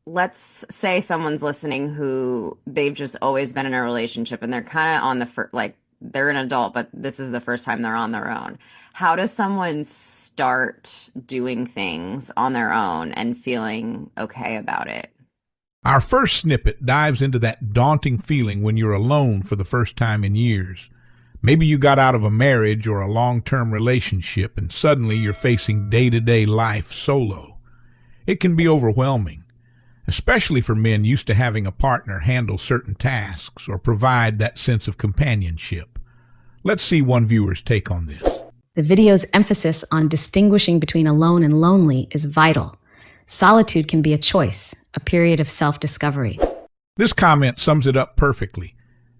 let's say someone's listening who they've just always been in a relationship and they're kind of on the first, like they're an adult, but this is the first time they're on their own. How does someone start doing things on their own and feeling okay about it? Our first snippet dives into that daunting feeling when you're alone for the first time in years. Maybe you got out of a marriage or a long-term relationship and suddenly you're facing day-to-day life solo. It can be overwhelming, especially for men used to having a partner handle certain tasks or provide that sense of companionship. Let's see one viewer's take on this. The video's emphasis on distinguishing between alone and lonely is vital. Solitude can be a choice, a period of self-discovery. This comment sums it up perfectly.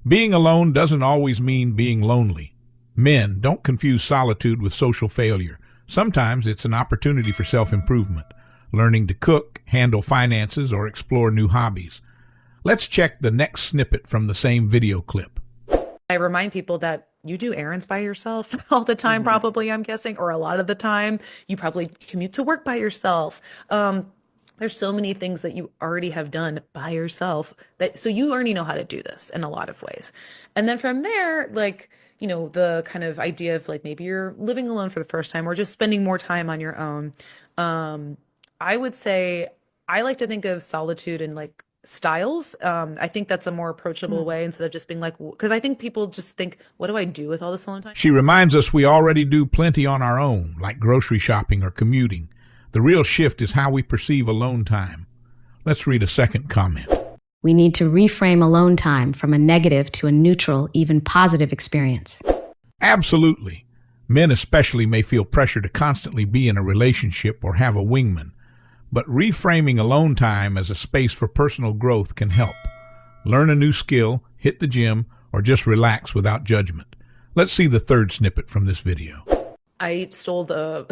Being alone doesn't always mean being lonely. Men, don't confuse solitude with social failure. Sometimes it's an opportunity for self-improvement, learning to cook, handle finances, or explore new hobbies. Let's check the next snippet from the same video clip. I remind people that you do errands by yourself all the time, probably, I'm guessing, or a lot of the time. You probably commute to work by yourself. There's so many things that you already have done by yourself so you already know how to do this in a lot of ways. And then from there, like, the kind of idea of like maybe you're living alone for the first time or just spending more time on your own. I would say I like to think of solitude in like styles. I think that's a more approachable way instead of just being like, because I think people just think, what do I do with all this alone time? She reminds us we already do plenty on our own, like grocery shopping or commuting. The real shift is how we perceive alone time. Let's read a second comment. We need to reframe alone time from a negative to a neutral, even positive experience. Absolutely. Men especially may feel pressure to constantly be in a relationship or have a wingman, but reframing alone time as a space for personal growth can help. Learn a new skill, hit the gym, or just relax without judgment. Let's see the third snippet from this video. I stole the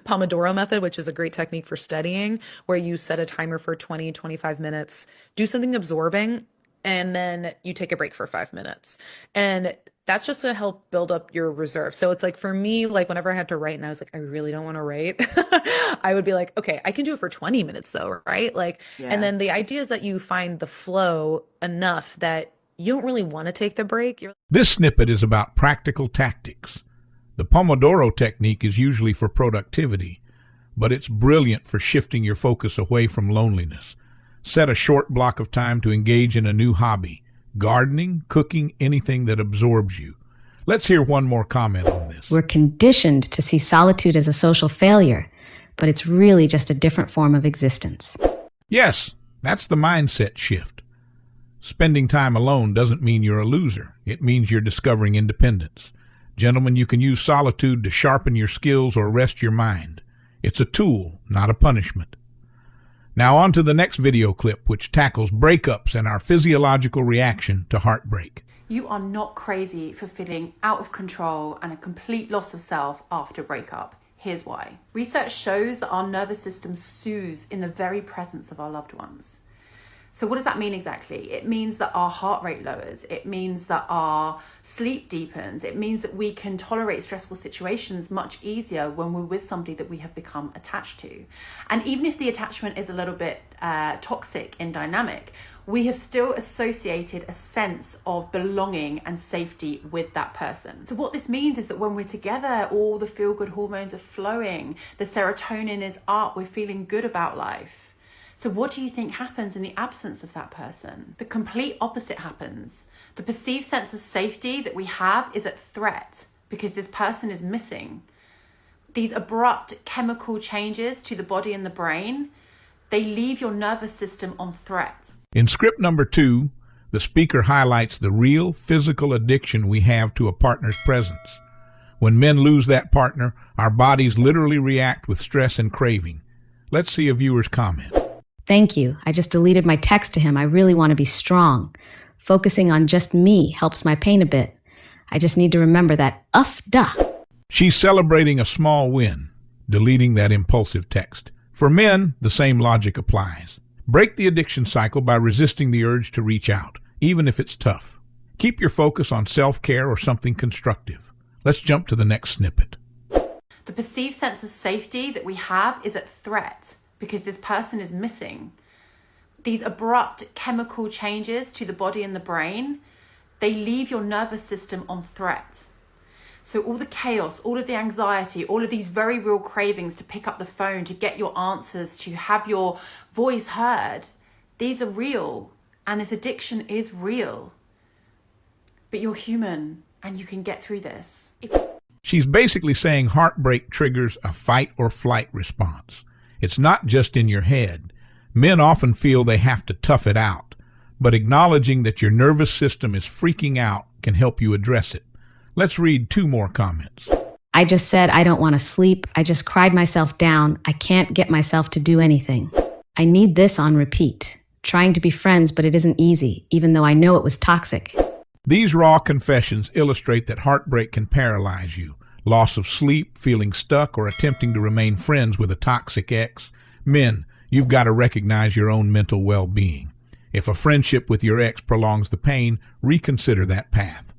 Pomodoro method, which is a great technique for studying, where you set a timer for 20, 25 minutes, do something absorbing, and then you take a break for 5 minutes. And that's just to help build up your reserve. So it's like for me, like whenever I had to write and I was like, I really don't want to write, I would be like, okay, I can do it for 20 minutes though, right? Like, and then the idea is that you find the flow enough that you don't really want to take the break. This snippet is about practical tactics. The Pomodoro technique is usually for productivity, but it's brilliant for shifting your focus away from loneliness. Set a short block of time to engage in a new hobby, gardening, cooking, anything that absorbs you. Let's hear one more comment on this. We're conditioned to see solitude as a social failure, but it's really just a different form of existence. Yes, that's the mindset shift. Spending time alone doesn't mean you're a loser. It means you're discovering independence. Gentlemen, you can use solitude to sharpen your skills or rest your mind. It's a tool, not a punishment. Now on to the next video clip, which tackles breakups and our physiological reaction to heartbreak. You are not crazy for feeling out of control and a complete loss of self after a breakup. Here's why. Research shows that our nervous system soothes in the very presence of our loved ones. So what does that mean exactly? It means that our heart rate lowers. It means that our sleep deepens. It means that we can tolerate stressful situations much easier when we're with somebody that we have become attached to. And even if the attachment is a little bit toxic in dynamic, we have still associated a sense of belonging and safety with that person. So what this means is that when we're together, all the feel-good hormones are flowing, the serotonin is up, we're feeling good about life. So what do you think happens in the absence of that person? The complete opposite happens. The perceived sense of safety that we have is at threat because this person is missing. These abrupt chemical changes to the body and the brain, they leave your nervous system on threat. In script number 2, the speaker highlights the real physical addiction we have to a partner's presence. When men lose that partner, our bodies literally react with stress and craving. Let's see a viewer's comment. Thank you. I just deleted my text to him. I really want to be strong. Focusing on just me helps my pain a bit. I just need to remember that duh. She's celebrating a small win, deleting that impulsive text. For men, the same logic applies. Break the addiction cycle by resisting the urge to reach out, even if it's tough. Keep your focus on self-care or something constructive. Let's jump to the next snippet. The perceived sense of safety that we have is at threat because this person is missing. These abrupt chemical changes to the body and the brain, they leave your nervous system on threat. So all the chaos, all of the anxiety, all of these very real cravings to pick up the phone, to get your answers, to have your voice heard, these are real, and this addiction is real. But you're human and you can get through this. She's basically saying heartbreak triggers a fight or flight response. It's not just in your head. Men often feel they have to tough it out, but acknowledging that your nervous system is freaking out can help you address it. Let's read 2 more comments. I just said I don't want to sleep. I just cried myself down. I can't get myself to do anything. I need this on repeat. Trying to be friends, but it isn't easy, even though I know it was toxic. These raw confessions illustrate that heartbreak can paralyze you. Loss of sleep, feeling stuck, or attempting to remain friends with a toxic ex. Men, you've got to recognize your own mental well-being. If a friendship with your ex prolongs the pain, reconsider that path.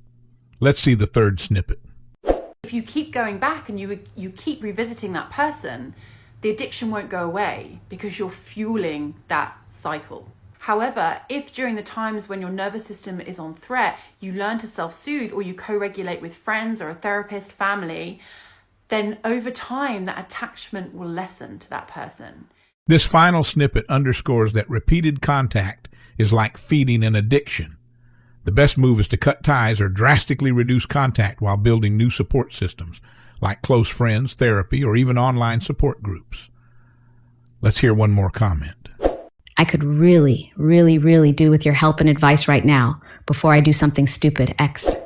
Let's see the 3rd snippet. If you keep going back and you keep revisiting that person, the addiction won't go away because you're fueling that cycle. However, if during the times when your nervous system is on threat, you learn to self-soothe or you co-regulate with friends or a therapist, family, then over time that attachment will lessen to that person. This final snippet underscores that repeated contact is like feeding an addiction. The best move is to cut ties or drastically reduce contact while building new support systems, like close friends, therapy, or even online support groups. Let's hear 1 more comment. I could really, really, really do with your help and advice right now before I do something stupid, X.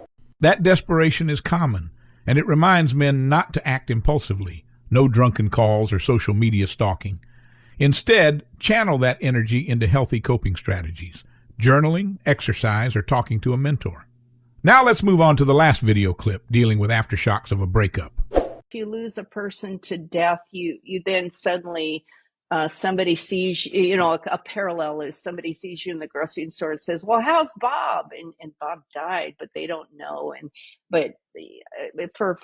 That desperation is common, and it reminds men not to act impulsively. No drunken calls or social media stalking. Instead, channel that energy into healthy coping strategies. Journaling, exercise, or talking to a mentor. Now let's move on to the last video clip dealing with aftershocks of a breakup. If you lose a person to death, you then suddenly somebody sees a parallel is somebody sees you in the grocery store and says, "Well, how's Bob?" And Bob died, but they don't know. But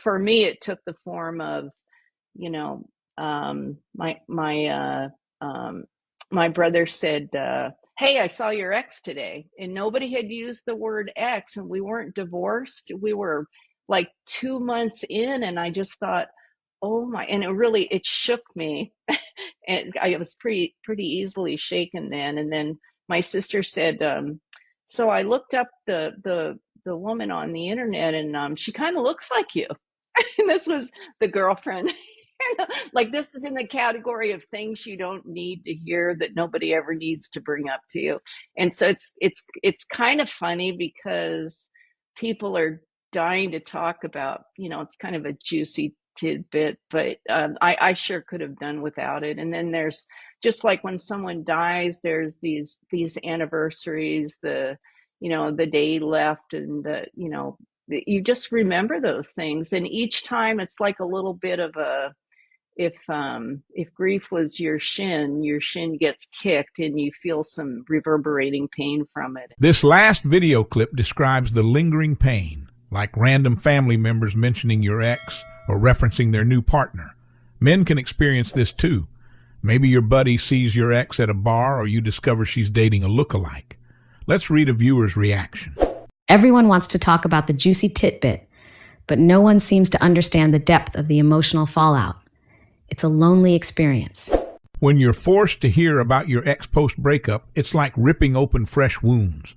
for me, it took the form of my brother said, "Hey, I saw your ex today," and nobody had used the word ex, and we weren't divorced. We were like 2 months in, and I just thought, oh my, and it shook me. And I was pretty easily shaken then. And then my sister said, so I looked up the woman on the internet, and she kind of looks like you. And this was the girlfriend. Like, this is in the category of things you don't need to hear, that nobody ever needs to bring up to you. And so it's kind of funny because people are dying to talk about, it's kind of a juicy tidbit, but I sure could have done without it. And then there's just like when someone dies, there's these anniversaries, the day left, and you just remember those things. And each time it's like a little bit of a, if grief was your shin gets kicked and you feel some reverberating pain from it. This last video clip describes the lingering pain, like random family members mentioning your ex or referencing their new partner. Men can experience this too. Maybe your buddy sees your ex at a bar, or you discover she's dating a lookalike. Let's read a viewer's reaction. Everyone wants to talk about the juicy tidbit, but no one seems to understand the depth of the emotional fallout. It's a lonely experience. When you're forced to hear about your ex post-breakup, it's like ripping open fresh wounds.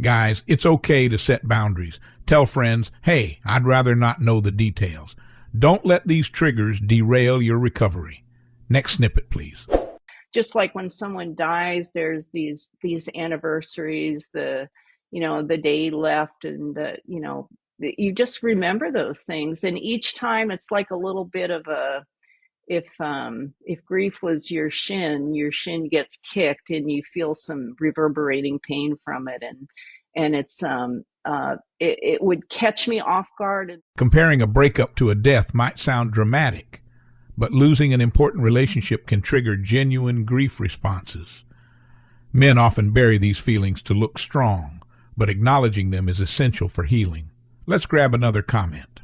Guys, it's okay to set boundaries. Tell friends, hey, I'd rather not know the details. Don't let these triggers derail your recovery. Next snippet, please. Just like when someone dies, there's these anniversaries, the day left, and you just remember those things. And each time it's like a little bit of a, if grief was your shin gets kicked and you feel some reverberating pain from it. And it's it would catch me off guard. Comparing a breakup to a death might sound dramatic, but losing an important relationship can trigger genuine grief responses. Men often bury these feelings to look strong, but acknowledging them is essential for healing. Let's grab another comment.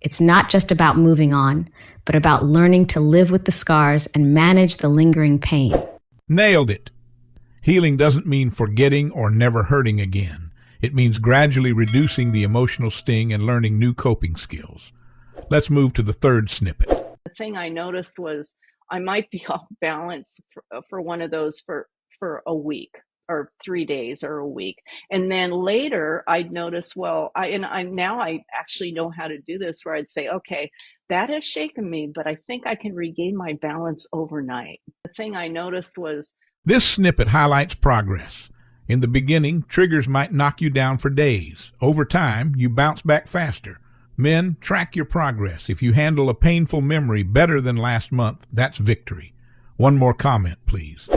It's not just about moving on, but about learning to live with the scars and manage the lingering pain. Nailed it. Healing doesn't mean forgetting or never hurting again. It means gradually reducing the emotional sting and learning new coping skills. Let's move to the third snippet. The thing I noticed was I might be off balance for one of those for a week or 3 days or a week. And then later I'd notice, well, now I actually know how to do this, where I'd say, okay, that has shaken me, but I think I can regain my balance overnight. The thing I noticed was This snippet highlights progress. In the beginning, triggers might knock you down for days. Over time, you bounce back faster. Men, track your progress. If you handle a painful memory better than last month, that's victory. One more comment, please.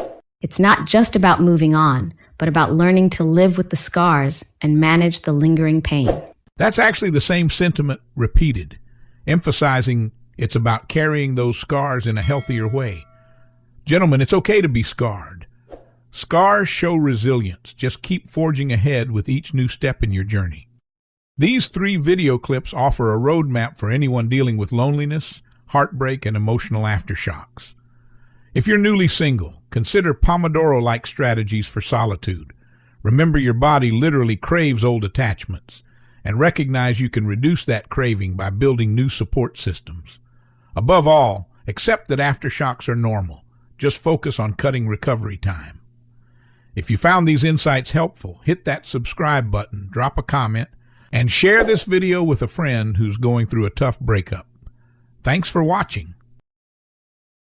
It's not just about moving on, but about learning to live with the scars and manage the lingering pain. That's actually the same sentiment repeated, emphasizing it's about carrying those scars in a healthier way. Gentlemen, it's okay to be scarred. Scars show resilience. Just keep forging ahead with each new step in your journey. These 3 video clips offer a roadmap for anyone dealing with loneliness, heartbreak, and emotional aftershocks. If you're newly single, consider Pomodoro-like strategies for solitude. Remember, your body literally craves old attachments, and recognize you can reduce that craving by building new support systems. Above all, accept that aftershocks are normal. Just focus on cutting recovery time. If you found these insights helpful, hit that subscribe button, drop a comment, and share this video with a friend who's going through a tough breakup. Thanks for watching.